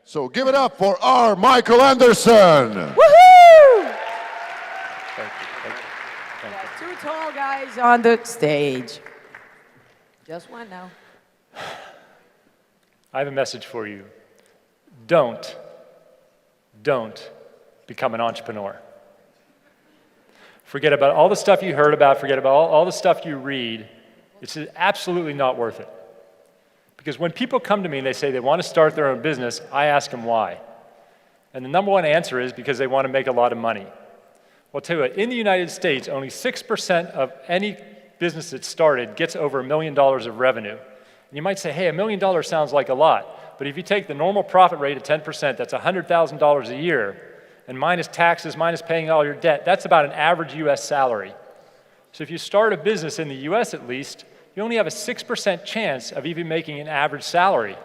So give it up for our Michael Anderson. Woohoo! Thank you. Got two tall guys on the stage. Just one now. I have a message for you. Don't become an entrepreneur. Forget about all the stuff you heard about, forget about all the stuff you read. It's absolutely not worth it. Because when people come to me and they say they want to start their own business, I ask them why. And the number one answer is because they want to make a lot of money. Well, I'll tell you what, in the United States, only 6% of any business that's started gets over $1 million of revenue. And you might say, hey, $1 million sounds like a lot. But if you take the normal profit rate of 10%, that's $100,000 a year, and minus taxes, minus paying all your debt, that's about an average US salary. So if you start a business in the US at least, you only have a 6% chance of even making an average salary.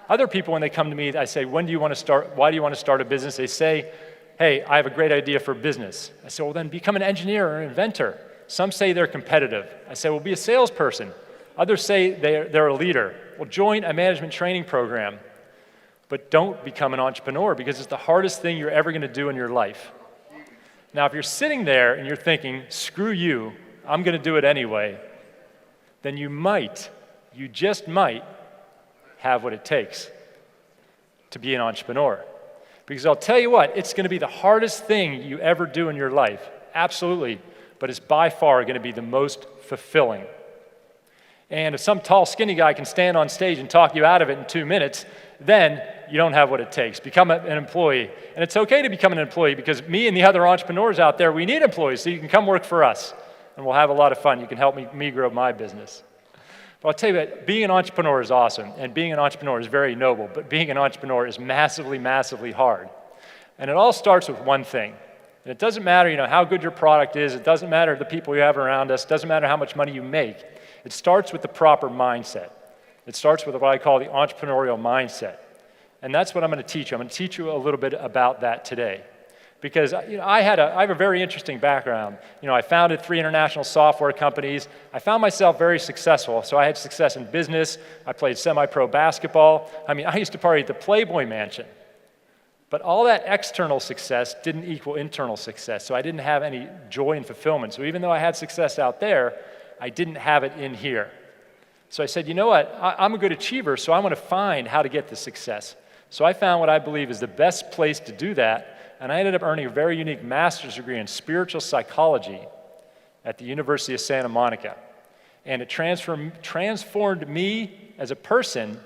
Other people, when they come to me, I say, when do you want to start, why do you want to start a business? They say, hey, I have a great idea for business. I say, well, then become an engineer or an inventor. Some say they're competitive. I say, well, be a salesperson. Others say they're a leader. Well, join a management training program. But don't become an entrepreneur because it's the hardest thing you're ever going to do in your life. Now, if you're sitting there and you're thinking, screw you, I'm going to do it anyway, then you just might have what it takes to be an entrepreneur. Because I'll tell you what, it's going to be the hardest thing you ever do in your life, absolutely, but it's by far going to be the most fulfilling. And if some tall, skinny guy can stand on stage and talk you out of it in 2 minutes, then you don't have what it takes. Become an employee. And it's okay to become an employee because me and the other entrepreneurs out there, we need employees, so you can come work for us. And we'll have a lot of fun. You can help me grow my business. But I'll tell you what, being an entrepreneur is awesome, and being an entrepreneur is very noble, but being an entrepreneur is massively, massively hard. And it all starts with one thing. And it doesn't matter, how good your product is. It doesn't matter the people you have around us. It doesn't matter how much money you make. It starts with the proper mindset. It starts with what I call the entrepreneurial mindset. And that's what I'm going to teach you. I'm going to teach you a little bit about that today. Because I have a very interesting background. I founded 3 international software companies. I found myself very successful. So I had success in business. I played semi-pro basketball. I used to party at the Playboy Mansion. But all that external success didn't equal internal success. So I didn't have any joy and fulfillment. So even though I had success out there, I didn't have it in here. So I said, you know what? I'm a good achiever, so I want to find how to get the success. So I found what I believe is the best place to do that, and I ended up earning a very unique master's degree in spiritual psychology at the University of Santa Monica. And it transformed me as a person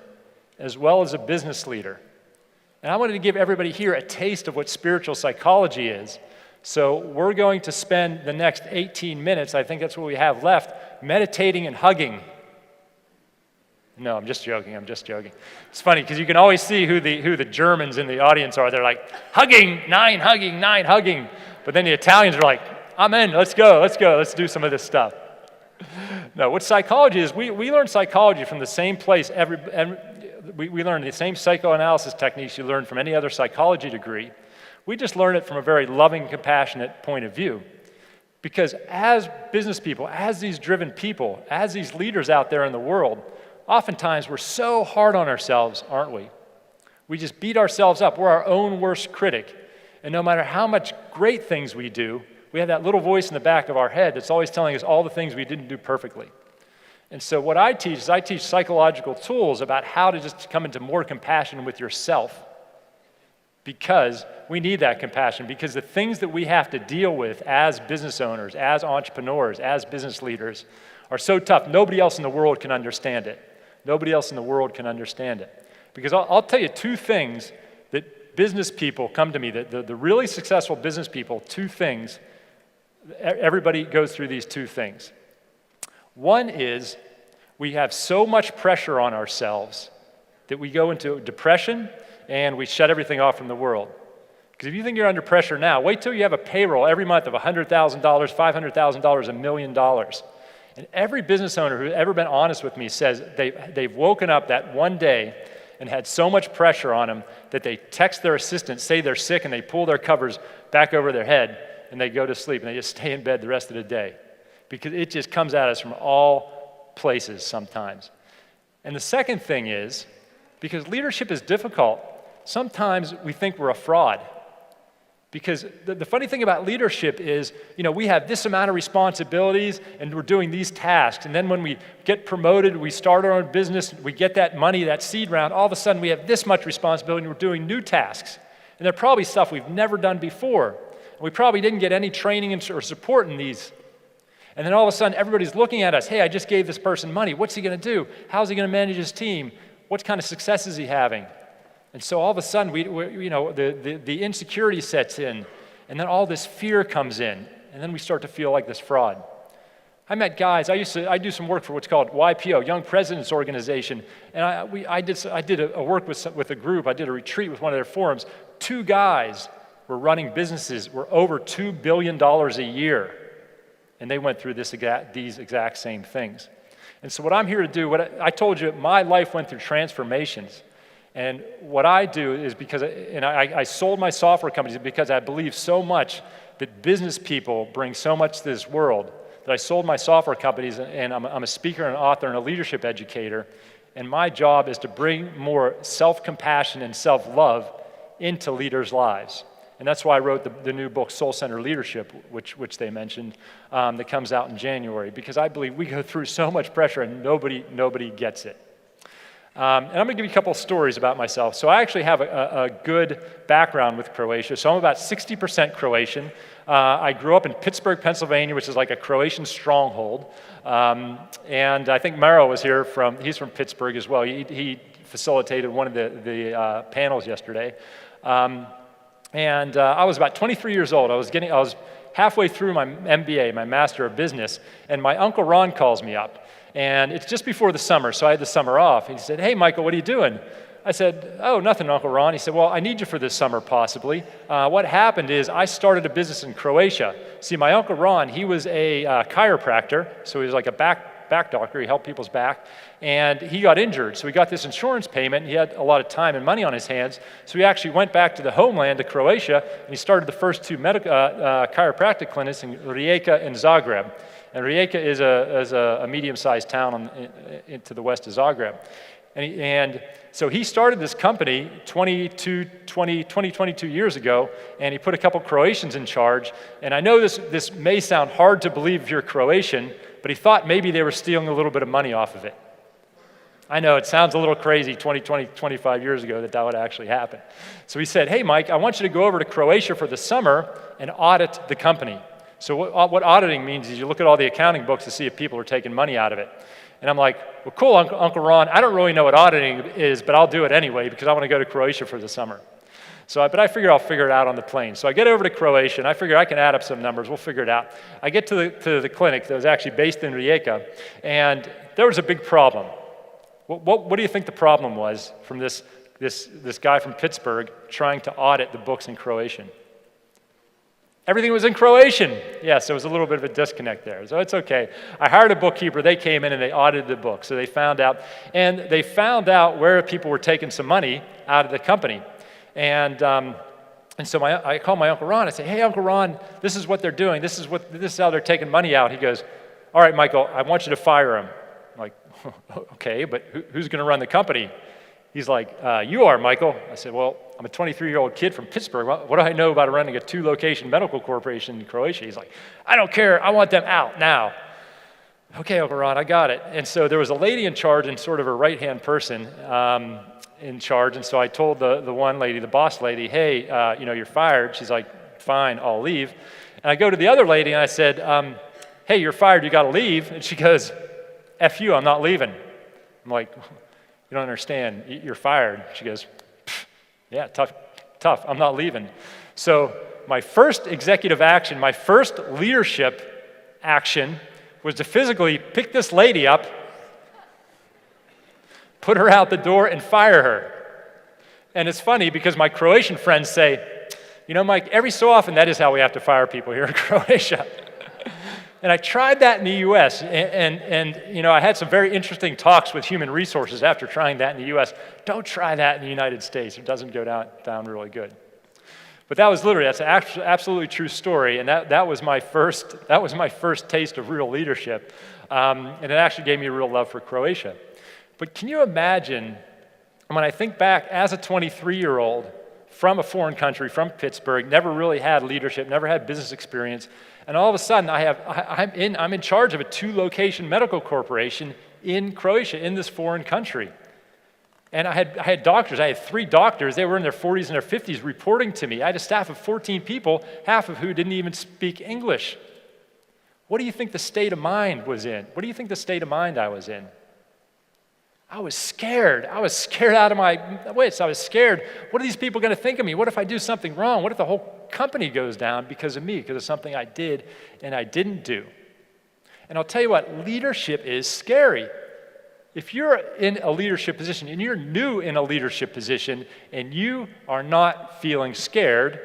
as well as a business leader. And I wanted to give everybody here a taste of what spiritual psychology is. So we're going to spend the next 18 minutes, I think that's what we have left, meditating and hugging. No, I'm just joking. It's funny because you can always see who the Germans in the audience are. They're like, hugging, 9 hugging, 9 hugging. But then the Italians are like, I'm in, let's go, let's do some of this stuff. No, what psychology is, we learn psychology from the same place. We learn the same psychoanalysis techniques you learn from any other psychology degree. We just learn it from a very loving, compassionate point of view. Because as business people, as these driven people, as these leaders out there in the world, oftentimes we're so hard on ourselves, aren't we? We just beat ourselves up. We're our own worst critic. And no matter how much great things we do, we have that little voice in the back of our head that's always telling us all the things we didn't do perfectly. And so what I teach is I teach psychological tools about how to just come into more compassion with yourself. Because we need that compassion, because the things that we have to deal with as business owners, as entrepreneurs, as business leaders are so tough. Nobody else in the world can understand it. Nobody else in the world can understand it. Because I'll tell you 2 things that business people come to me, the really successful business people, 2 things. Everybody goes through these 2 things. One is we have so much pressure on ourselves that we go into depression and we shut everything off from the world. Because if you think you're under pressure now, wait till you have a payroll every month of $100,000, $500,000, $1 million. And every business owner who's ever been honest with me says they've woken up that one day and had so much pressure on them that they text their assistant, say they're sick, and they pull their covers back over their head, and they go to sleep, and they just stay in bed the rest of the day. Because it just comes at us from all places sometimes. And the second thing is, because leadership is difficult, sometimes we think we're a fraud. Because the funny thing about leadership is, we have this amount of responsibilities and we're doing these tasks. And then when we get promoted, we start our own business, we get that money, that seed round, all of a sudden we have this much responsibility and we're doing new tasks. And they're probably stuff we've never done before. And we probably didn't get any training or support in these. And then all of a sudden everybody's looking at us, hey, I just gave this person money. What's he going to do? How's he going to manage his team? What kind of success is he having? And so all of a sudden, the insecurity sets in, and then all this fear comes in, and then we start to feel like this fraud. I met guys. I do some work for what's called YPO, Young Presidents Organization, and I did a work with a group. I did a retreat with one of their forums. 2 guys were running businesses were over $2 billion a year, and they went through these exact same things. And so what I'm here to do, I told you, my life went through transformations. And what I do is I sold my software companies because I believe so much that business people bring so much to this world that I sold my software companies, and I'm a speaker and an author and a leadership educator. And my job is to bring more self-compassion and self-love into leaders' lives. And that's why I wrote the new book, Soul Centered Leadership, which they mentioned, that comes out in January, because I believe we go through so much pressure and nobody gets it. And I'm going to give you a couple of stories about myself. So I actually have a good background with Croatia. So I'm about 60% Croatian. I grew up in Pittsburgh, Pennsylvania, which is like a Croatian stronghold. And I think Maro was here he's from Pittsburgh as well. He facilitated one of the panels yesterday. And I was about 23 years old. I was halfway through my MBA, my Master of Business, and my Uncle Ron calls me up. And it's just before the summer, so I had the summer off. He said, hey, Michael, what are you doing? I said, oh, nothing, Uncle Ron. He said, well, I need you for this summer, possibly. What happened is I started a business in Croatia. See, my Uncle Ron, he was a chiropractor, so he was like a back doctor. He helped people's back. And he got injured, so he got this insurance payment. He had a lot of time and money on his hands, so he actually went back to the homeland, to Croatia, and he started the first 2 chiropractic clinics in Rijeka and Zagreb. And Rijeka is a medium-sized town to the west of Zagreb. And so he started this company 22 years ago, and he put a couple Croatians in charge. And I know this may sound hard to believe if you're Croatian, but he thought maybe they were stealing a little bit of money off of it. I know it sounds a little crazy 25 years ago that would actually happen. So he said, hey, Mike, I want you to go over to Croatia for the summer and audit the company. So what auditing means is you look at all the accounting books to see if people are taking money out of it. And I'm like, well, cool, Uncle Ron, I don't really know what auditing is, but I'll do it anyway because I want to go to Croatia for the summer. But I figured I'll figure it out on the plane. So I get over to Croatia, and I figure I can add up some numbers. We'll figure it out. I get to the clinic that was actually based in Rijeka, and there was a big problem. What do you think the problem was from this guy from Pittsburgh trying to audit the books in Croatian? Everything was in Croatian. Yes, there was a little bit of a disconnect there, so it's okay. I hired a bookkeeper. They came in and they audited the book. So they found out where people were taking some money out of the company. And so I called my Uncle Ron. I said, hey, Uncle Ron, this is what they're doing. This is how they're taking money out. He goes, all right, Michael, I want you to fire him. I'm like, okay, but who's going to run the company? He's like, you are, Michael. I said, well, I'm a 23-year-old kid from Pittsburgh. What do I know about running a 2-location medical corporation in Croatia? He's like, I don't care. I want them out now. Okay, Uncle Ron, I got it. And so there was a lady in charge and sort of a right-hand person in charge. And so I told the one lady, the boss lady, hey, you're fired. She's like, fine, I'll leave. And I go to the other lady and I said, hey, you're fired. You got to leave. And she goes, F you, I'm not leaving. I'm like, you don't understand. You're fired. She goes, yeah, tough. I'm not leaving. So my first executive action, my first leadership action was to physically pick this lady up, put her out the door, and fire her. And it's funny because my Croatian friends say, Mike, every so often that is how we have to fire people here in Croatia. And I tried that in the U.S., and I had some very interesting talks with human resources after trying that in the U.S. Don't try that in the United States. It doesn't go down really good. But that's an absolutely true story, and that was my first taste of real leadership, and it actually gave me a real love for Croatia. But can you imagine And when I think back as a 23-year-old from a foreign country, from Pittsburgh, never really had leadership, never had business experience, and all of a sudden I'm in charge of a 2-location medical corporation in Croatia, in this foreign country. And I had doctors. I had 3 doctors. They were in their 40s and their 50s reporting to me. I had a staff of 14 people, half of who didn't even speak English. What do you think the state of mind was in? What do you think the state of mind I was in? I was scared. I was scared out of my wits. I was scared. What are these people going to think of me? What if I do something wrong? What if the whole company goes down because of me, because of something I did and I didn't do? And I'll tell you what, leadership is scary. If you're in a leadership position and you're new in a leadership position and you are not feeling scared,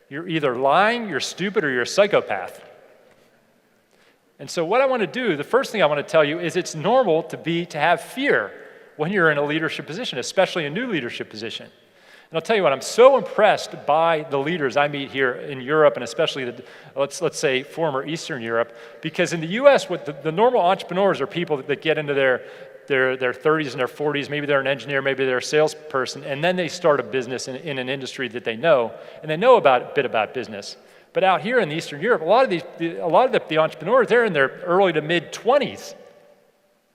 you're either lying, you're stupid, or you're a psychopath. And so what I want to do, the first thing I want to tell you is it's normal to have fear when you're in a leadership position, especially a new leadership position. And I'll tell you what, I'm so impressed by the leaders I meet here in Europe, and especially let's say former Eastern Europe, because in the US, what the normal entrepreneurs are people that get into their 30s and their 40s, maybe they're an engineer, maybe they're a salesperson, and then they start a business in an industry that they know, and they know a bit about business. But out here in Eastern Europe, a lot of the entrepreneurs, they're in their early to mid-20s.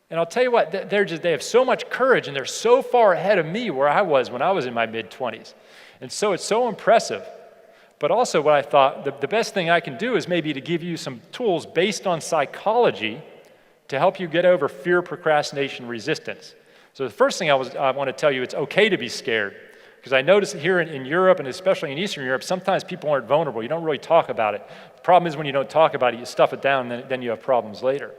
And I'll tell you what, they have so much courage, and they're so far ahead of me where I was when I was in my mid-20s. And so it's so impressive. But also what I thought, the best thing I can do is maybe to give you some tools based on psychology to help you get over fear, procrastination, resistance. So the first thing I want to tell you, it's okay to be scared. Because I notice here in Europe, and especially in Eastern Europe, sometimes people aren't vulnerable. You don't really talk about it. The problem is when you don't talk about it, you stuff it down, and then you have problems later.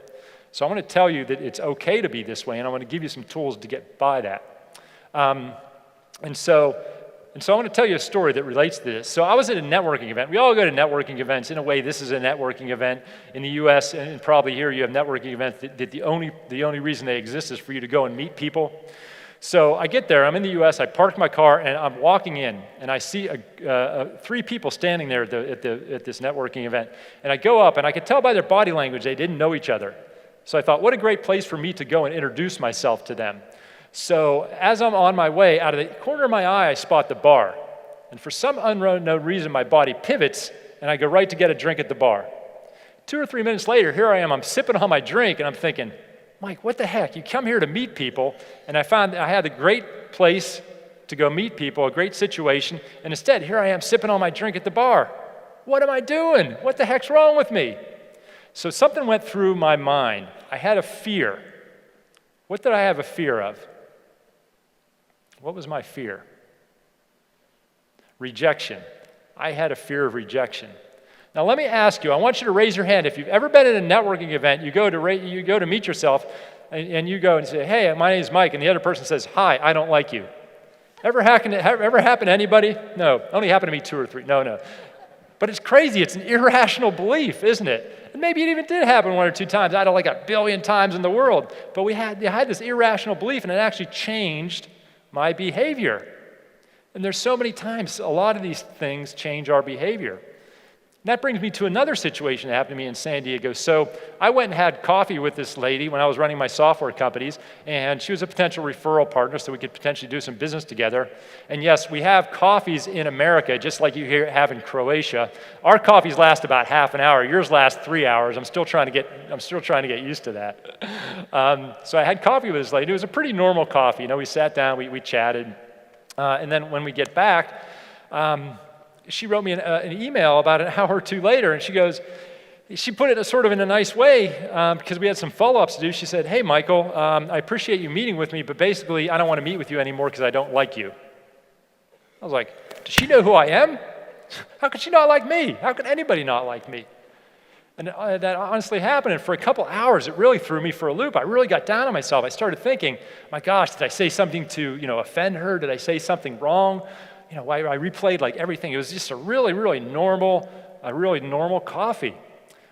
So I want to tell you that it's okay to be this way, and I want to give you some tools to get by that. And so I want to tell you a story that relates to this. So I was at a networking event. We all go to networking events. In a way, this is a networking event. In the US, and probably here, you have networking events that the only reason they exist is for you to go and meet people. So I get there, I'm in the US, I park my car, and I'm walking in, and I see 3 people standing there at this networking event. And I go up, and I could tell by their body language they didn't know each other. So I thought, what a great place for me to go and introduce myself to them. So as I'm on my way, out of the corner of my eye, I spot the bar. And for some unknown reason, my body pivots, and I go right to get a drink at the bar. 2 or 3 minutes later, here I am, I'm sipping on my drink, and I'm thinking, Mike, what the heck? You come here to meet people, and I found I had a great place to go meet people, a great situation, and instead, here I am sipping on my drink at the bar. What am I doing? What the heck's wrong with me? So something went through my mind. I had a fear. What did I have a fear of? What was my fear? Rejection. I had a fear of rejection. Now let me ask you, I want you to raise your hand. If you've ever been at a networking event, you go to meet yourself, and you go and say, hey, my name is Mike, and the other person says, hi, I don't like you. Ever happen to anybody? No, only happened to me 2 or 3. No. But it's crazy, it's an irrational belief, isn't it? And maybe it even did happen 1 or 2 times, out of like 1 billion times in the world. But I had this irrational belief, and it actually changed my behavior. And there's so many times, a lot of these things change our behavior. And that brings me to another situation that happened to me in San Diego. So I went and had coffee with this lady when I was running my software companies, and she was a potential referral partner, so we could potentially do some business together. And yes, we have coffees in America, just like you have in Croatia. Our coffees last about half an hour. Yours last 3 hours. I'm still trying to get used to that. So I had coffee with this lady. It was a pretty normal coffee. You know, we sat down, we chatted, and then when we get back, she wrote me an email about an hour or 2 later, and she put it sort of in a nice way because we had some follow-ups to do. She said, hey, Michael, I appreciate you meeting with me, but basically I don't want to meet with you anymore because I don't like you. I was like, does she know who I am? How could she not like me? How could anybody not like me? And that honestly happened, and for a couple hours, it really threw me for a loop. I really got down on myself. I started thinking, my gosh, did I say something to offend her? Did I say something wrong? I replayed like everything. It was just a really normal coffee.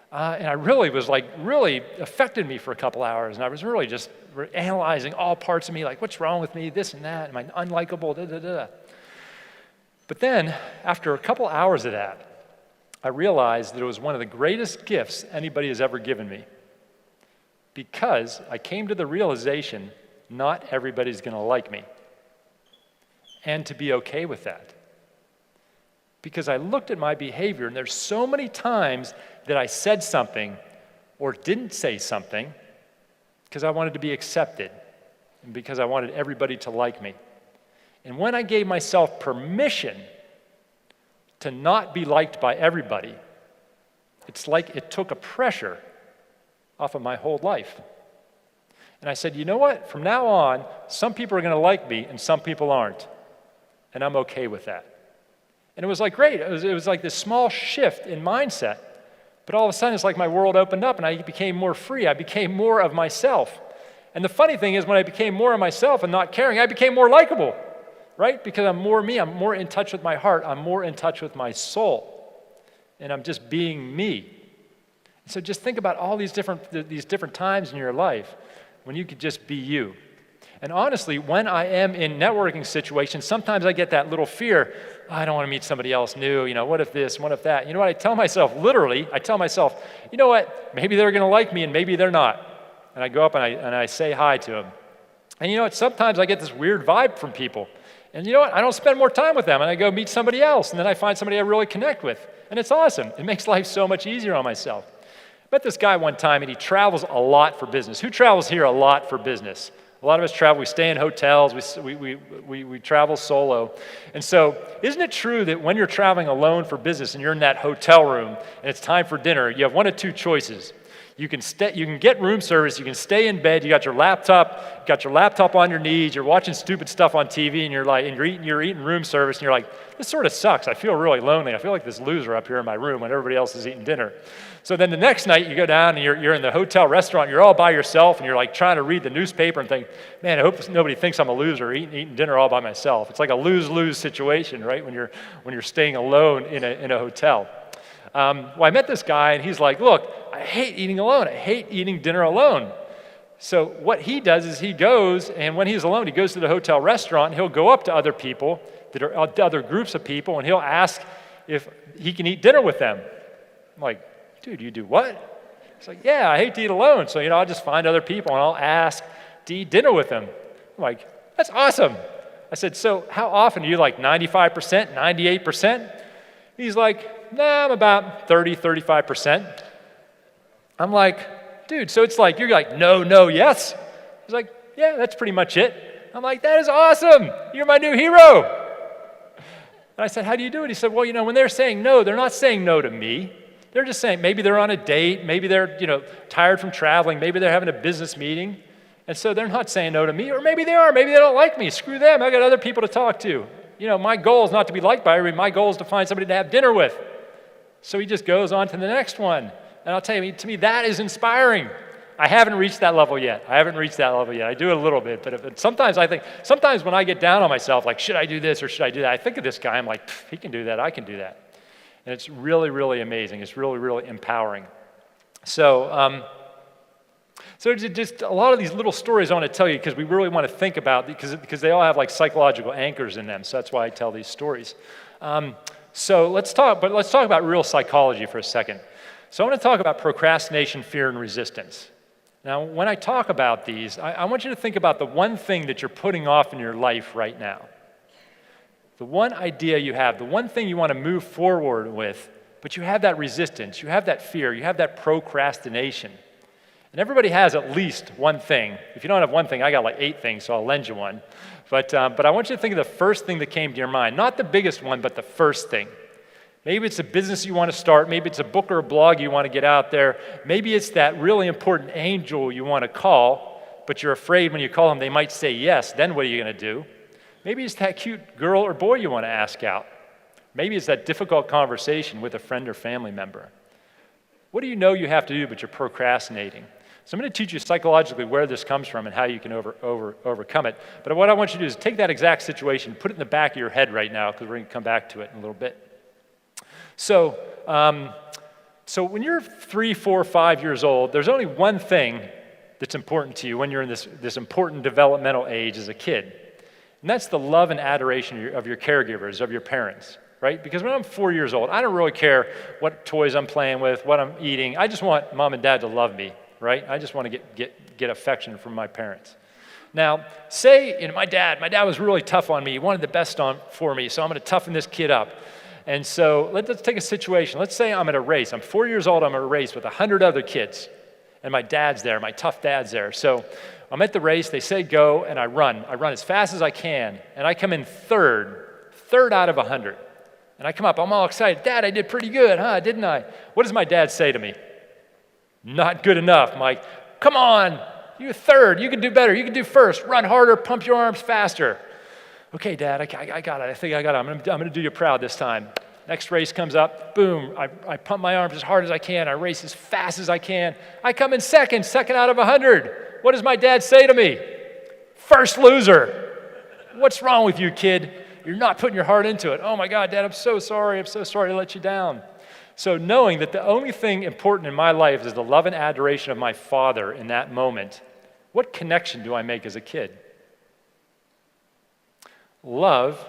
And I really was really affected me for a couple hours. And I was really just analyzing all parts of me, like what's wrong with me, this and that, am I unlikable, da-da-da. But then, after a couple hours of that, I realized that it was one of the greatest gifts anybody has ever given me. Because I came to the realization, not everybody's gonna like me. and to be okay with that. Because I looked at my behavior, and there's so many times that I said something or didn't say something because I wanted to be accepted and because I wanted everybody to like me. And when I gave myself permission to not be liked by everybody, it's like it took a pressure off of my whole life. And I said, you know what? From now on, some people are going to like me and some people aren't. And I'm okay with that. And it was like great. It was like this small shift in mindset. But all of a sudden, it's like my world opened up and I became more free. I became more of myself. And the funny thing is, when I became more of myself and not caring, I became more likable, right? Because I'm more me. I'm more in touch with my heart. I'm more in touch with my soul. And I'm just being me. So just think about all these different times in your life when you could just be you. And honestly, when I am in networking situations, sometimes I get that little fear. Oh, I don't want to meet somebody else new. What if this, what if that? You know what I tell myself? Literally, I tell myself, you know what? Maybe they're going to like me and maybe they're not. And I go up and I say hi to them. And you know what? Sometimes I get this weird vibe from people. And you know what? I don't spend more time with them. And I go meet somebody else. And then I find somebody I really connect with. And it's awesome. It makes life so much easier on myself. I met this guy one time, and he travels a lot for business. Who travels here a lot for business? A lot of us travel. We stay in hotels. We travel solo. And so isn't it true that when you're traveling alone for business and you're in that hotel room and it's time for dinner, you have one of two choices. You can get room service, you can stay in bed, you got your laptop on your knees, you're watching stupid stuff on TV, and you're eating room service, and you're like, this sort of sucks. I feel really lonely. I feel like this loser up here in my room when everybody else is eating dinner. So then the next night you go down and you're in the hotel restaurant, you're all by yourself, and you're like trying to read the newspaper and think, man, I hope nobody thinks I'm a loser eating dinner all by myself. It's like a lose-lose situation, right? When you're staying alone in a hotel. Well, I met this guy, and he's like, look, I hate eating alone. I hate eating dinner alone. So what he does is he goes, and when he's alone, he goes to the hotel restaurant, and he'll go up to other people, other groups of people, and he'll ask if he can eat dinner with them. I'm like, dude, you do what? He's like, yeah, I hate to eat alone. So, I'll just find other people, and I'll ask to eat dinner with them. I'm like, that's awesome. I said, so how often? Are you like 95%, 98%? He's like, nah, I'm about 30, 35%. I'm like, dude, so it's like, you're like, no, yes? He's like, yeah, that's pretty much it. I'm like, that is awesome. You're my new hero. And I said, how do you do it? He said, well, when they're saying no, they're not saying no to me. They're just saying maybe they're on a date, maybe they're, tired from traveling, maybe they're having a business meeting. And so they're not saying no to me, or maybe they are, maybe they don't like me. Screw them, I got other people to talk to. My goal is not to be liked by everybody. My goal is to find somebody to have dinner with. So he just goes on to the next one. And I'll tell you, to me, that is inspiring. I haven't reached that level yet. I do it a little bit, but sometimes when I get down on myself, like, should I do this or should I do that? I think of this guy, I'm like, he can do that, I can do that. And it's really, really amazing. It's really, really empowering. So just a lot of these little stories I want to tell you because we really want to think about, because they all have like psychological anchors in them. So that's why I tell these stories. So let's talk about real psychology for a second. So I want to talk about procrastination, fear, and resistance. Now, when I talk about these, I want you to think about the one thing that you're putting off in your life right now. The one idea you have, the one thing you want to move forward with, but you have that resistance, you have that fear, you have that procrastination. And everybody has at least one thing. If you don't have one thing, I got like 8 things, so I'll lend you one. But I want you to think of the first thing that came to your mind. Not the biggest one, but the first thing. Maybe it's a business you want to start. Maybe it's a book or a blog you want to get out there. Maybe it's that really important angel you want to call, but you're afraid when you call them they might say yes. Then what are you going to do? Maybe it's that cute girl or boy you want to ask out. Maybe it's that difficult conversation with a friend or family member. What do you know you have to do, but you're procrastinating? So I'm going to teach you psychologically where this comes from and how you can overcome it. But what I want you to do is take that exact situation, put it in the back of your head right now, because we're going to come back to it in a little bit. So when you're 3, 4, 5 years old, there's only one thing that's important to you when you're in this important developmental age as a kid. And that's the love and adoration of your caregivers, of your parents, right? Because when I'm 4 years old, I don't really care what toys I'm playing with, what I'm eating. I just want mom and dad to love me, right? I just want to get affection from my parents. Now, say, my dad was really tough on me. He wanted the best for me, so I'm going to toughen this kid up. And so let's take a situation. Let's say I'm at a race. I'm 4 years old. I'm at a race with 100 other kids. And my dad's there. My tough dad's there. So I'm at the race. They say go, and I run. I run as fast as I can. And I come in third out of 100. And I come up. I'm all excited. Dad, I did pretty good, huh? Didn't I? What does my dad say to me? Not good enough, Mike. Come on. You're third. You can do better. You can do first. Run harder. Pump your arms faster. Okay, Dad, I got it. I think I got it. I'm going to do you proud this time. Next race comes up. Boom. I pump my arms as hard as I can. I race as fast as I can. I come in second out of 100. What does my dad say to me? First loser. What's wrong with you, kid? You're not putting your heart into it. Oh, my God, Dad, I'm so sorry. I'm so sorry to let you down. So knowing that the only thing important in my life is the love and adoration of my Father in that moment, what connection do I make as a kid? Love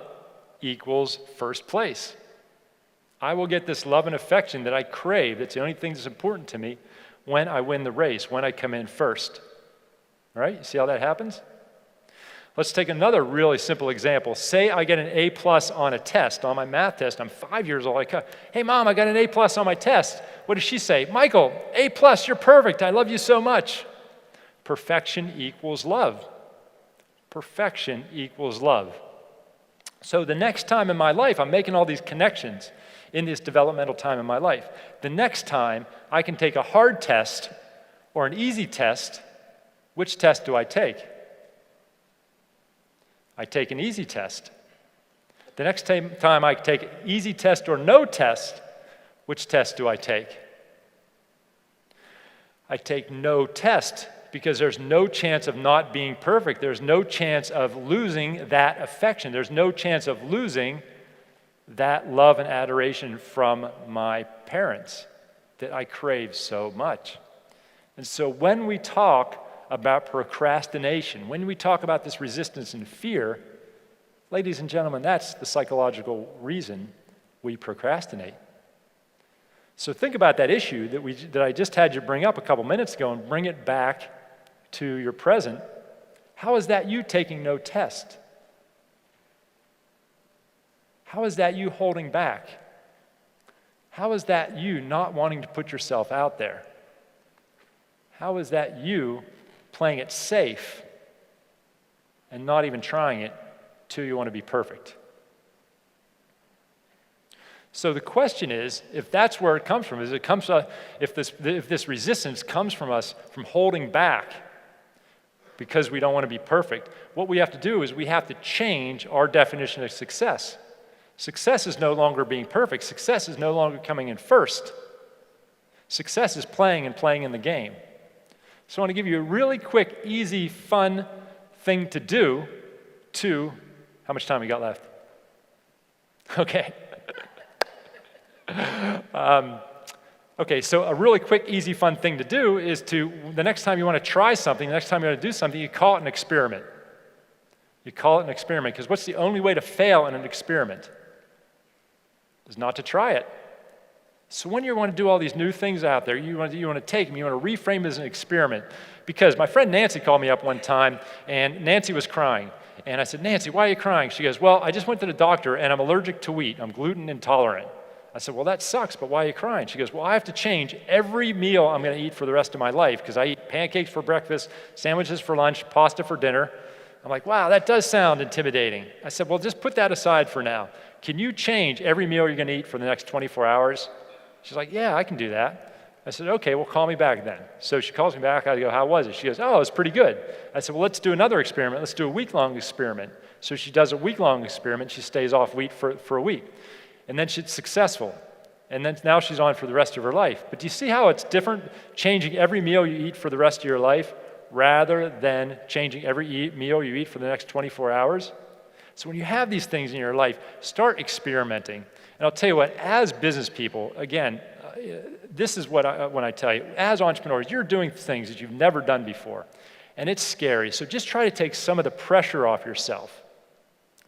equals first place. I will get this love and affection that I crave. That's the only thing that's important to me when I win the race, when I come in first. All right, you see how that happens? Let's take another really simple example. Say I get an A+ on a test, on my math test. I'm 5 years old. Hey, Mom, I got an A+ on my test. What does she say? Michael, A+, you're perfect. I love you so much. Perfection equals love. Perfection equals love. So the next time in my life, I'm making all these connections in this developmental time in my life. The next time I can take a hard test or an easy test, which test do I take? I take an easy test. The next time I take an easy test or no test, which test do I take? I take no test, because there's no chance of not being perfect. There's no chance of losing that affection. There's no chance of losing that love and adoration from my parents that I crave so much. And so when we talk about procrastination, when we talk about this resistance and fear, ladies and gentlemen, that's the psychological reason we procrastinate. So think about that issue that I just had you bring up a couple minutes ago and bring it back to your present. How is that you taking no test? How is that you holding back? How is that you not wanting to put yourself out there? How is that you playing it safe and not even trying it till you want to be perfect? So the question is, if that's where it comes from, if this resistance comes from us from holding back because we don't want to be perfect, what we have to do is we have to change our definition of success. Success is no longer being perfect. Success is no longer coming in first. Success is playing in the game. So I want to give you a really quick, easy, fun thing to do how much time we got left? Okay. Okay, so a really quick, easy, fun thing to do is the next time you want to try something, the next time you want to do something, you call it an experiment. You call it an experiment, because what's the only way to fail in an experiment? Is not to try it. So when you want to do all these new things out there, you want to take them, you want to reframe it as an experiment. Because my friend Nancy called me up one time, and Nancy was crying. And I said, Nancy, why are you crying? She goes, well, I just went to the doctor, and I'm allergic to wheat. I'm gluten intolerant. I said, well, that sucks, but why are you crying? She goes, well, I have to change every meal I'm going to eat for the rest of my life, because I eat pancakes for breakfast, sandwiches for lunch, pasta for dinner. I'm like, wow, that does sound intimidating. I said, well, just put that aside for now. Can you change every meal you're going to eat for the next 24 hours? She's like, yeah, I can do that. I said, okay, well, call me back then. So she calls me back. I go, how was it? She goes, oh, it was pretty good. I said, well, let's do another experiment. Let's do a week-long experiment. So she does a week-long experiment. She stays off wheat for a week. And then she's successful. And then now she's on for the rest of her life. But do you see how it's different changing every meal you eat for the rest of your life rather than changing every meal you eat for the next 24 hours? So when you have these things in your life, start experimenting. And I'll tell you what, as business people, again, this is when I tell you, as entrepreneurs, you're doing things that you've never done before. And it's scary. So just try to take some of the pressure off yourself.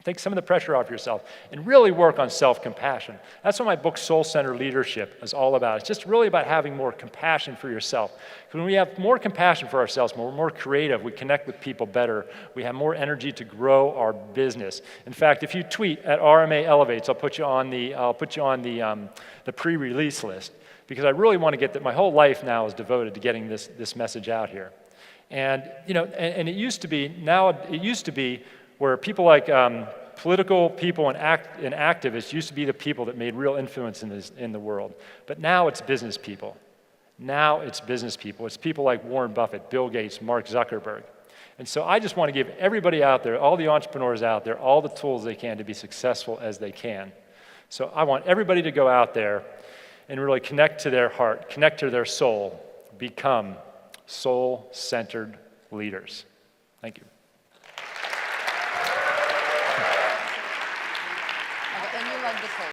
Take some of the pressure off yourself and really work on self-compassion. That's what my book, Soul-Centered Leadership, is all about. It's just really about having more compassion for yourself. Because when we have more compassion for ourselves, when we're more creative, we connect with people better, we have more energy to grow our business. In fact, if you tweet at RMA Elevates, I'll put you on the pre-release list, because I really want to get that. My whole life now is devoted to getting this message out here. And and it used to be where people like political people and activists used to be the people that made real influence in the world. But now it's business people. Now it's business people. It's people like Warren Buffett, Bill Gates, Mark Zuckerberg. And so I just want to give everybody out there, all the entrepreneurs out there, all the tools they can to be successful as they can. So I want everybody to go out there and really connect to their heart, connect to their soul, become soul-centered leaders. Thank you.